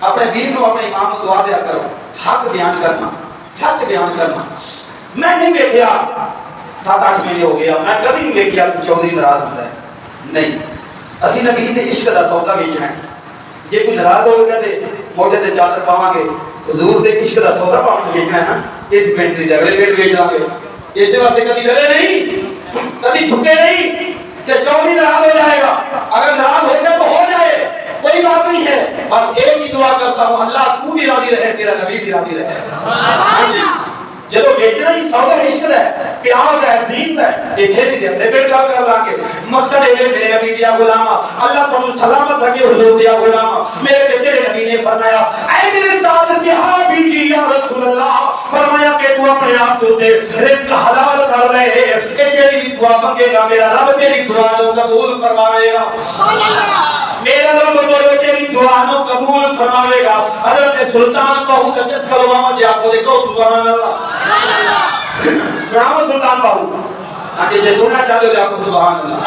اپنے دین کو اپنے امام کو دعا دیا کرو حق بیان کرنا سچ بیان کرنا میں نہیں دیکھیا 7-8 مہینے ہو گیا میں کبھی نہیں دیکھیا کہ چودھری ناراض ہوتا ہے نہیں اسی نبی دے عشق دا سودا بیچنا ہے جے کوئی ناراض ہو گیا تے موٹے تے چادر پاواں گے حضور دے عشق دا سودا پاؤں بیچنا ہے نا اس پینٹ دی اگلے پینٹ بیچ لیں گے اس واسطے کبھی ڈرے نہیں کبھی جھکے نہیں کہ چودھری ناراض ہو جائے گا اگر ناراض ہوگا تو ہو جائے کوئی بات نہیں ہے بس ایک ہی دعا کرتا ہوں اللہ تو بھی راضی رہے تیرا نبی بھی راضی رہے جدو بیچنا ہی سودا عشق ہے، پیار ہے، دین ہے، ایتھے نہیں دیندے پھر گل کر لاں گے۔ مقصد ہے میرے نبی دیا غلاما، اللہ تانوں سلامت رکھے حضور دیا غلاما۔ میرے تے تیرے نبی نے فرمایا اے میرے ساتھ صحابی جی یا رسول اللہ، فرمایا کہ تو اپنے آپ تو تے رزق حلال کر لے، اے جیڑی بھی دعا منگے گا میرا رب تیری دعا نو قبول فرماوے گا۔ سبحان اللہ، میرا رب بولو تیری دعا نو قبول فرماوے گا۔ حضرت سلطان بہو تے جس کلمہ جے آکھو دے کو سبحان اللہ سناو سلطان بہو آگے جے سننا چاہتے ہو آپ کو سبحان اللہ۔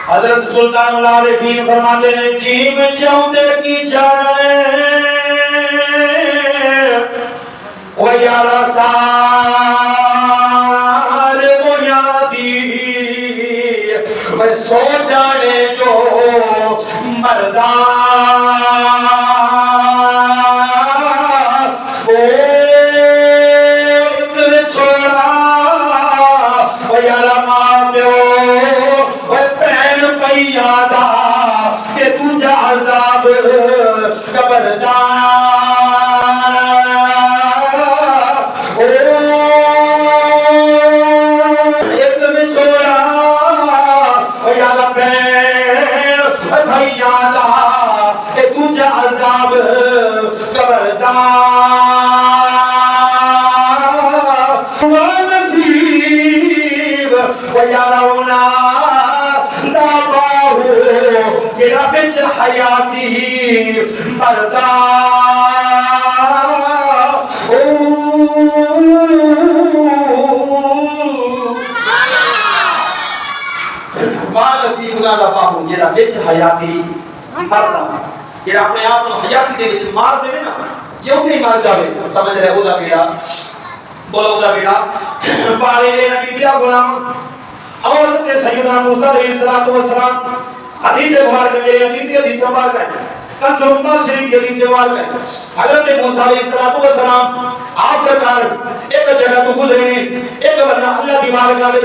حضرت سلطان العارفین فرماتے ہیں جیم چاہتے کی جانے و یارا سار بنیادی و سو جانے جو مردان عذاب خبردار ایک میں چھوڑا یا بین بھیا دا تجھا عذاب خبردار و نصیب و یارونا جڑا بچ حیاتی مردا والا سی گناہ دا باہو جڑا بچ حیاتی مردا جڑا اپنے آپ کو حیاتی دے وچ مار دے نا جیوں ہی مار جاوے سمجھ رہے او دا بیڑا بولو او دا بیڑا پارے دے نبی دیا غلام اور سیدنا موسیٰ علیہ السلام حدیث مبارک میرے نبی کی حدیث مبارک ہے کنز العمال شریف کی حدیث مبارک ہے حضرت موسیٰ علیہ السلام آپ سرکار ایک جگہ تو گزرے ہیں ایک بندہ اللہ کی بارگاہ میں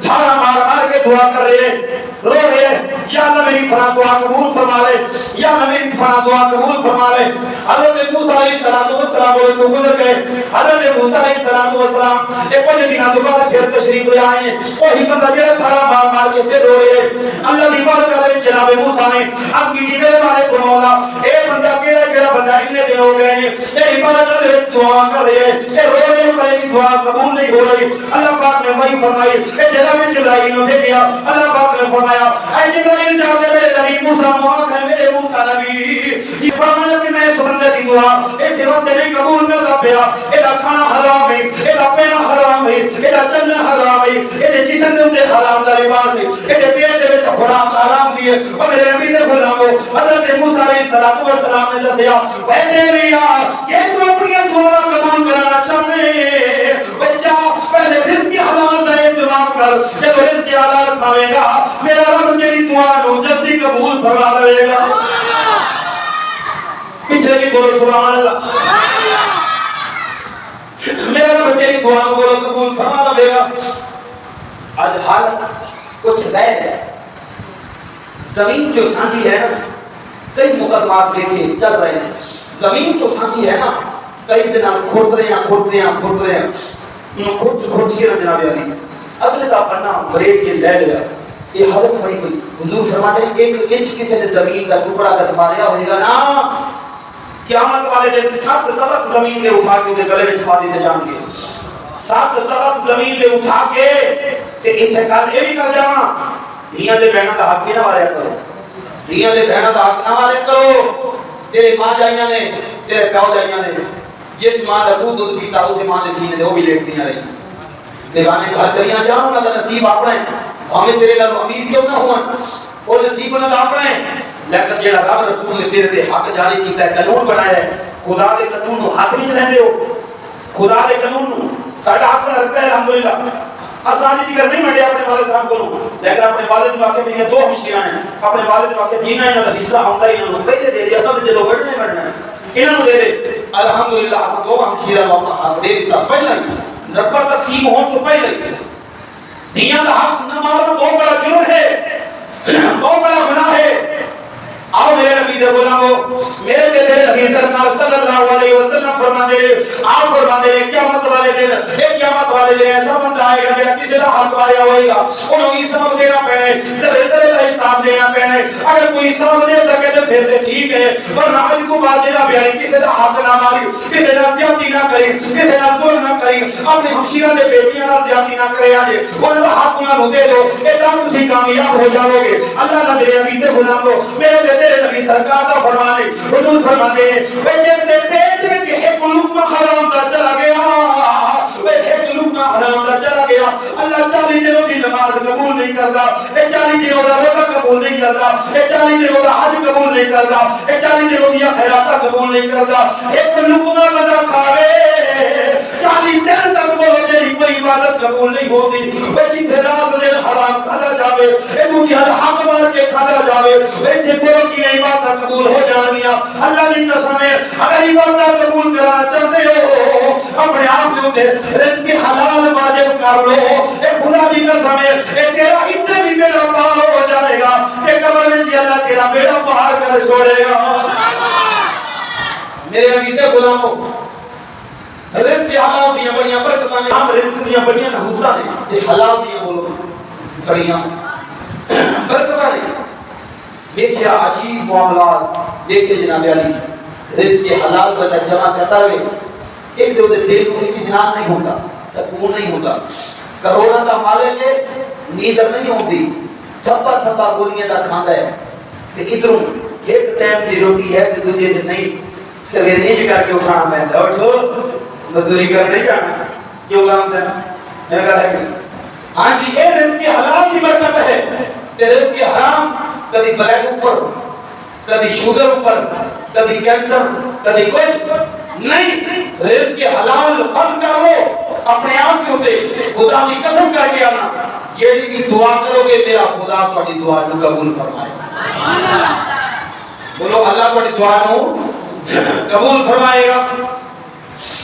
دھاڑا مار مار کے دعا کر رہے ہیں رو رہے ہیں یا اللہ میری فلاں دعا قبول فرما لے یا اللہ میری فلاں دعا قبول فرما لے حضرت موسیٰ علیہ السلام کو گزر گئے حضرت موسیٰ علیہ السلام ایک وجہ دینا دوبارہ پھر تشریف لے آئے ہیں وہی بندہ جڑا دھاڑا مار مار کے پھر رو رہے ہیں اللہ کی بارگاہ میں جناب موسیٰ نے اب کی میرے والے کو مولا اے بندہ کیڑا بندہ اتنے دن ہو گئے ہیں تیری بارگاہ میں دعا کر رہے ہیں اے رو رہے ہیں پر دعا قبول نہیں ہو رہی اللہ پاک نے وہی فرمائی اے جناب جبرائیل نے بھیجا اللہ پاک نے فرمایا اے جبرائیل جا کے میرے نبی موسیٰ موعد ہے میرے موسیٰ نبی جی فرمایا کہ میں اس بندے کی دعا اس وقت نہیں قبول کرتا پیا اے کھانا حرام ہے اے پینا حرام ہے اے چلنا حرام ہے اے جسم دے اوپر حرام دا لباس ہے اے پیٹ دے وچ حرام حرام دی ہے او میرے نبی دے غلامو حضرت موسیٰ علیہ السلام نے دسیا اے نبیا کہ تو اپنی دعا قبول کرانا چاہے بچہ پہلے رزق حلال کا انتظام کر جب رزق حلال کھاوے گا میرا رب تیری دعا نو جلدی قبول فرما لے گا پچھلے بھی بولو سبحان اللہ میرا رب تیری دعا نو بولو قبول فرما لے گا آج حالت کچھ غیر ہے زمین جو سانجی ہے نا کئی مقدمات لے کے چل رہے ہیں زمین تو سانجی ہے نا کئی دن کھوٹ رہے ہیں کھوٹ کے نہ جناب علی اگلے کا پڑھنا بریڈ کے لے لیا یہ حالت بڑی ہوئی حضور فرماتے ہیں ایک انچ کسی نے زمین کا ٹکڑا کر ماریا ہوئے گا نا قیامت والے دن 7 طبق زمین کے اٹھا کے انہیں گلے میں چھپا دیتے جان گے 7 طبق زمین کے اٹھا کے اتنے کار یہ بھی کر جانا دھیاں دے بہنہ کا حق بھی نہ ماریا کرو دھیاں دے بہنہ کا حق نہ ماریا کرو تیرے ماں جائیاں نے تیرے پیو جائیاں نے جس ماں کا دودھ پیتا اسے ماں نے سینے دے وہ بھی لیٹ دیا رہی بیگانے گھر چلیاں جاؤ نہ تو نصیب اپنا ہے ہمیں تیرے لال امیر کیوں نہ ہوا وہ نصیب نہ اپنا ہے لیکن جڑا رب رسول نے تیرے تے حق جاری کیتا ہے قانون بنایا ہے خدا دے قانون نو ہاتھ وچ لیندے ہو خدا دے قانون نو ساڈا حق بنا رکھا ہے الحمدللہ آسانی ذکر نہیں منڈے اپنے والد صاحب کو لیکن اپنے والد نے آکھے میری 2 ہمشیراں ہیں اپنے والد نے آکھے جینا انہاں دا حصہ ہوندا ہی انہاں نوں پہلے دے دیا سب جدوں بڑھنا ہے انہاں نوں دے دے الحمدللہ اساں 2 ہمشیراں نوں اپنا حق دے دیتا پہلا ہی زکات تقسیم ہون تو پہلے ہی دیاں دا حق نہ مارنا بہت بڑا جرم ہے بہت بڑا گناہ ہے آؤ میرے نبی دے غلامو میرے تے تیرے نبی سرکار صلی اللہ علیہ وسلم فرماندے آپ فرماندے قیامت والے فرمائے گا جڑا کسی دا حق ماریا ہوئے گا انہوں حساب دینا پینا ہے ذرے ذرے دا حساب دینا پینا ہے اگر کوئی حساب دے سکے تو پھر تے ٹھیک ہے ورنہ آج کو بعد جڑا بیانی کسی دا حق نہ ماری کسی نہ زیادتی نہ کری کسی نہ ظلم نہ کری اپنے ہمشیرہ دے بیٹیاں نہ زیادتی نہ کرے آجے انہوں دا حق انہوں دے دو اتنا تسی کامیاب ہو جاؤ گے اللہ نہ میرے نبی تے غلامو میرے دے تیرے نبی سرکار دا فرمانے حضور فرماتے ہیں جس دے پیٹ وچ ایک لقمہ حرام دا چلا گیا ایک لقمہ حرام دا چلا گیا اللہ 40 دنوں کی نماز قبول نہیں کرتا 40 دنوں دا روزہ قبول نہیں کرتا 40 دنوں دا حج قبول نہیں کرتا 40 دنوں کی خیرات قبول نہیں کرتا ایک لقمہ بندہ کھاوے 40 دن تک وہ تیری کوئی عبادت قبول نہیں ہوتی وہ جتھے رات دن حرام کھانا جاوے ایک کی حق مار کے کھانا جاوے ایتھے کوئی کی عبادت قبول ہو جانگیاں اللہ کی قسم ہے اگر عبادت قبول کرانا چاہتے ہو اپنے آپ کے اوپر رزق کی حلال واجب کر لو اے خدا کی قسم ہے اے تیرا اتنے بھی بیڑا پار ہو جائے گا کہ قبر میں بھی اللہ تیرا بیڑا پار کر چھوڑے گا میرے نبی تے غلاموں رزق کی حلال دیاں بڑیاں برکتاں ہیں ہم رزق دیاں بڑیاں نحوستاں ہیں تے حلال دیاں بولو بڑیاں برکتاں ہیں دیکھیا عجیب معاملات دیکھے جناب علی رزق کی حلال بڑا جمع کرتا ہوئے ایک دو دل کو اطمینان نہیں ہوتا سکون نہیں ہوتا کروڑا دا مالک ہے نیندر نہیں ہوتی تھپا تھپا گولیاں دا کھاندا ہے کہ ادھروں ایک ٹائم دی روٹی ہے تے دوجے دن نہیں سویرے انج کر کے اٹھانا پیندا اٹھو مزدوری کر نہیں جانا کیوں غلام صاحب میں کہا ہے ہاں جی اے رزق کی حلال کی برکت ہے تے رزق کی حرام کبھی بلیک اوپر کبھی شوگر اوپر کبھی کینسر کبھی کوئی نہیں رزق کی حلال فرض کر لو اپنے آپ کے اوپر خدا کی قسم کر کے آنا جیڑی بھی دعا کرو گے تیرا خدا تہاڈی دعا نو قبول فرمائے سبحان اللہ بولو اللہ تہاڈی دعا نو قبول فرمائے گا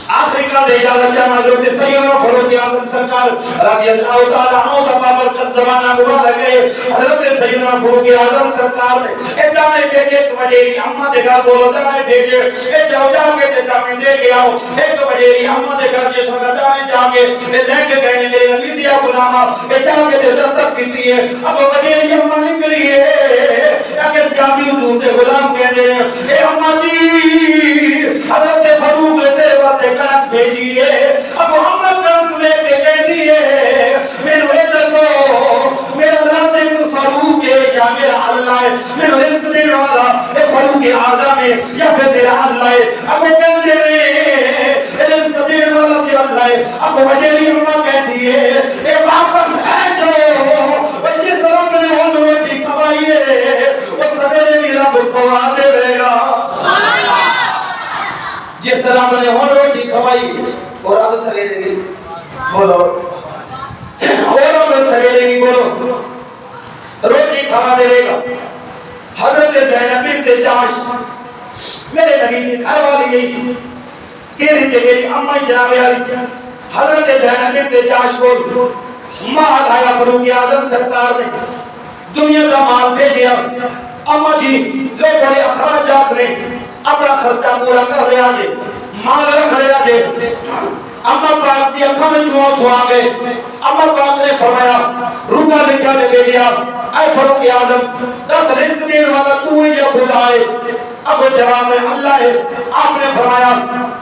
آخری کا دے اجازت چاہنا حضرت سیدنا فاروق اعظم سرکار رضی اللہ تعالی عنہ کا بابرکت زمانہ مبارک ہے حضرت سیدنا فاروق اعظم سرکار نے اتنا میں بھیجے ایک وڈیری اما دے گھر بولو تا میں بھیجے اے جاؤ جا کے تے میں دے کے آؤ ایک وڈیری اما دے گھر جس وقت میں جا کے لے کے گئے میرے نبی دیا غلامہ اے جا کے تے دستک کیتی ہے اب وڈیری اما نکلی ہے اگر جابی حضور دے غلام کہندے ہیں اے اما جی حضرت فاروق نے تیرے واسطے کنک بھیجی ہے اب محمد کنک لے کے کہتی ہے میرے دسو میرا رازق فاروق ہے یا میرا اللہ ہے میرا رزق دینے والا اے فاروق اعظم ہے یا پھر میرا اللہ ہے اب وہ کہتے ہیں رزق دینے والا بھی اللہ ہے اب وڈیری اماں کہتی ہے اے واپس ہے جو جس رب نے ان روٹی کھوائی ہے وہ سویرے بھی رب کھوا دے گا جس رب نے ہن روٹی کھوائی اور اب سویرے بھی بولو اور اب سویرے بھی بولو روٹی کھوا دے گا حضرت زینب بنت جحش میرے نبی کی گھر والی یہی تیری تے میری اما جناب علی حضرت زینب بنت جحش کو مال آیا فاروق اعظم سرکار نے دنیا کا مال بھیجیا اما جی لوگ بڑے اخراجات نے اپنا خرچہ پورا کر لیا جے مال رکھ لیا جے اما پاک دی اکھاں وچ موت ہو گئے اما پاک نے فرمایا روکا لکھا دے بھیجیا اے فاروق اعظم دس رزق دینے والا تو ہی یا خدا ہے اب جواب میں اللہ ہے آپ نے فرمایا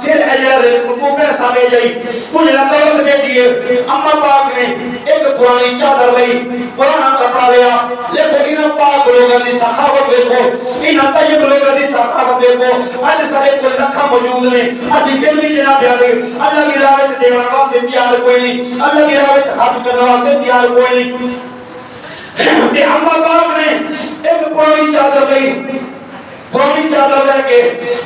پھر اجر رزق کو پیسہ بھیجی کچھ نہ دولت بھیجیے اما پاک نے ایک پرانی چادر لئی پرانا کپڑا لیا لیکن انہاں پاک لوگوں دی سخاوت دیکھو انہاں طیب لوگوں دی سخاوت دیکھو اج سارے کو لکھاں موجود نے اسی پھر بھی جناب یارے اللہ کی راہ وچ دیوان واسطے تیار کوئی نہیں اللہ کی راہ وچ ہاتھ کرنے واسطے تیار کوئی نہیں تے اما پاک نے ایک پرانی چادر لئی پرانی چادر لے کے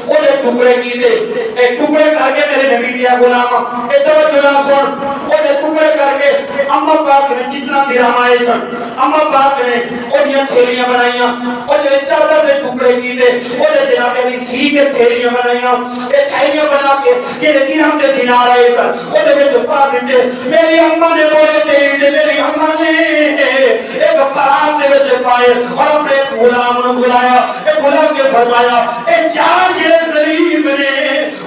اونے ٹکڑے کیتے اے ٹکڑے کر کے میرے نبی دیا غلام اے توجہ نہ سن اونے ٹکڑے کر کے اما پاک نے جتنا درہم آئے سن اما پاک نے اونیاں تھیلیاں بنائیاں او جڑے چادر دے ٹکڑے کیتے اونے جناب علی سی کے تھیلیاں بنائیاں اے تھیلیاں بنا کے جڑے درہم دے دینار آئے سن اونے وچ پا دتے میری اما نے بولے تے میری اما نے ایک پرات دے وچ پائے اور اپنے غلام نو بلایا اے غلام کے فرمایا اے چار جڑے غریب نے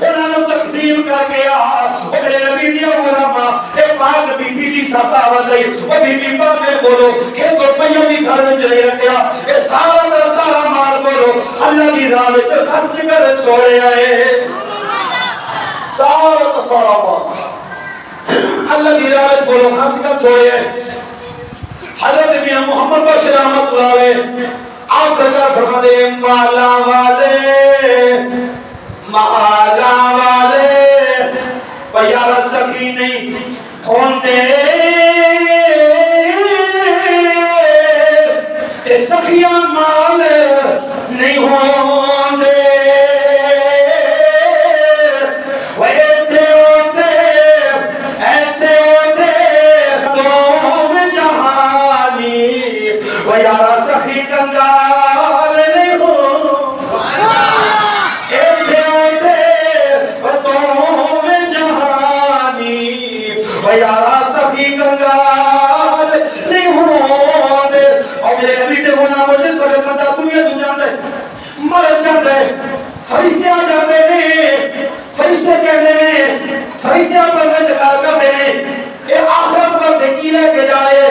انہاں نوں تقسیم کر کے آ او میرے نبی دی غلام اے پاک بی بی دی سخاوت ہے وہ بی بی پاک نے بولو کہ روپیہ بھی گھر میں نہیں رکھیا اے سارا دا سارا مال بولو اللہ کی راہ میں خرچ کر چھوڑے آئے سارا دا سارا مال اللہ کی راہ میں بولو خرچ کر چھوڑے آئے حضرت میاں محمد بشیر احمد اللہ علیہ آپ سرکار فرما دے مالا والے پیارا سخی نہیں ہوندے تے سخیاں مال نہیں ہوندے ایتھے اوتے دوم جہانی پیارا سخی کنگال نہیں ہو یارا سبھی کنگال نہیں ہوندے اور میرے نبی تے ہونا مجھے سڑے بندہ دنیا تو جاندے مر جاندے فرشتے آ جاندے نے فرشتے کہنے نے فرشتے پر میں چکار کر دے اے آخرت پر سے کی لے کے جائے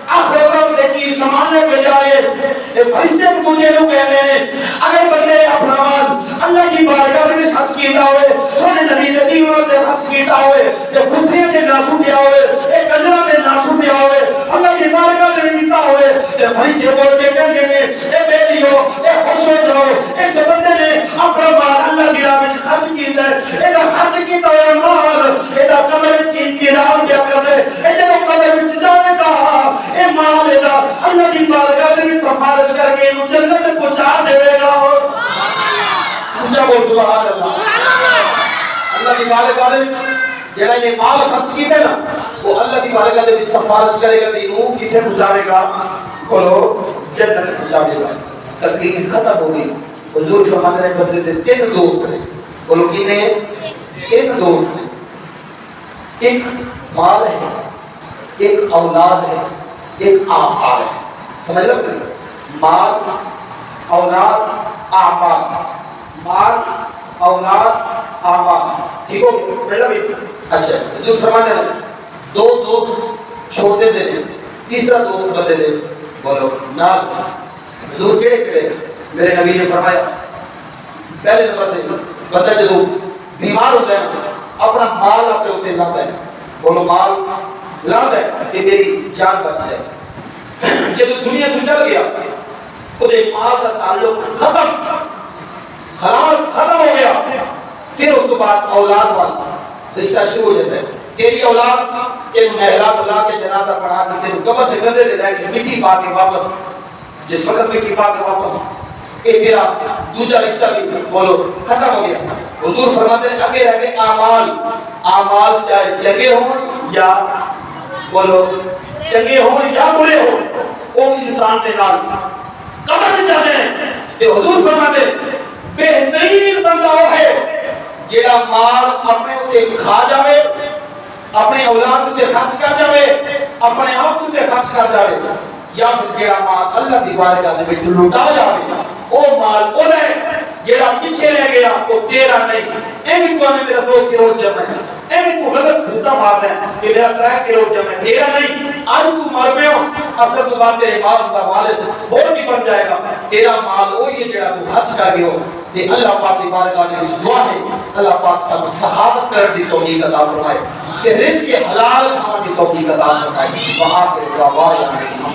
آخرت پر سے کی سامان لے کے جائے اے فرشتے کو مجھے لوگ کہنے نے اگر بندے نے اپنا مال اللہ کی بارگاہ میں خرچ کیتا ہوئے سونے نبی نے دیوار تے خرچ کیتا ہوئے تے خسریاں تے نہ سٹیا ہوئے اے کنجرا تے نہ سٹیا ہوئے اللہ کی بارگاہ میں دیتا ہوئے تے فرشتے بول کے کہندے نے اے بیلیو اے خوش ہو جاؤ اس بندے نے اپنا مال اللہ کی راہ میں خرچ کیتا ہے اے دا خرچ کیتا ہوا مال اے دا قبر وچ انتظام کیا کر دے اے جب قبر وچ جاوے گا اے مال اے دا اللہ کی بارگاہ میں سفارش کر کے انہوں جنت پہنچا دے گا اونچا بول سبحان اللہ اللہ کی بارگاہ میں جڑا یہ مال خرچ کیتے نا وہ اللہ کی بارگاہ میں سفارش کرے گا تینوں کتے پہنچاوے گا بولو جنت پہنچاوے گا تقریر ختم ہو گئی حضور فرماتے ہیں بندے دے تین دوست ہیں بولو کتنے ایک دوست ہیں ایک مال ہے ایک اولاد ہے ایک آمال ہے سمجھ لگ رہے مال اولاد آمال مال اولاد آمال ٹھیک ہو پہلا بھی اچھا حضور فرماتے ہیں دو دوست چھوڑتے دے تیسرا دوست بندے دے بولو نال حضور کیڑے کیڑے میرے نبی نے فرمایا پہلے نمبر دے بندہ جدو بیمار ہوتا ہے اپنا مال اپنے ہوتے لاتا ہے بولو مال لاتا ہے کہ میری جان بچ جائے جب دنیا تو چل گیا خودے مال کا تعلق ختم خلاص ختم ہو گیا پھر اس کے بعد اولاد والا رشتہ شروع ہو جاتا ہے تیری اولاد کے محراب اللہ کے جنازہ پڑھا کے تیرے قبر کے گندے دے جائے کہ مٹی پا کے واپس جس وقت مٹی پا کے واپس کہ تیرا دوسرا رشتہ بھی بولو ختم ہو گیا حضور فرماتے ہیں آگے رہ گئے اعمال اعمال چاہے چنگے ہوں یا بولو چنگے ہوں یا برے ہوں وہ انسان کے نال قبر میں جاتے ہیں کہ حضور فرماتے ہیں بہترین بندہ وہ ہے جیڑا مال اپنے تے کھا جاوے اپنے اولاد تے خرچ کر جاوے اپنے آپ تے خرچ کر جاوے یا پھر جیڑا مال اللہ دی بارگاہ دے وچ لٹا جاوے او مال او ہے جیڑا پیچھے رہ گیا وہ تیرا نہیں ایویں تو نے میرا 2 کروڑ جمع ہے ایویں تو غلط کھوتا بات ہے کہ میرا 3 کروڑ جمع ہے تیرا نہیں آج تو مر پے ہو اصل تو بات تیرے باپ دا والد اور بھی بن جائے گا تیرا مال وہی ہے جیڑا تو خرچ کر گئے ہو تے اللہ پاک دی بارگاہ وچ دعا ہے اللہ پاک سب سخاوت کرنے دی توفیق عطا فرمائے کہ رزق حلال کھانے دی توفیق عطا فرمائے وآخر دعوانا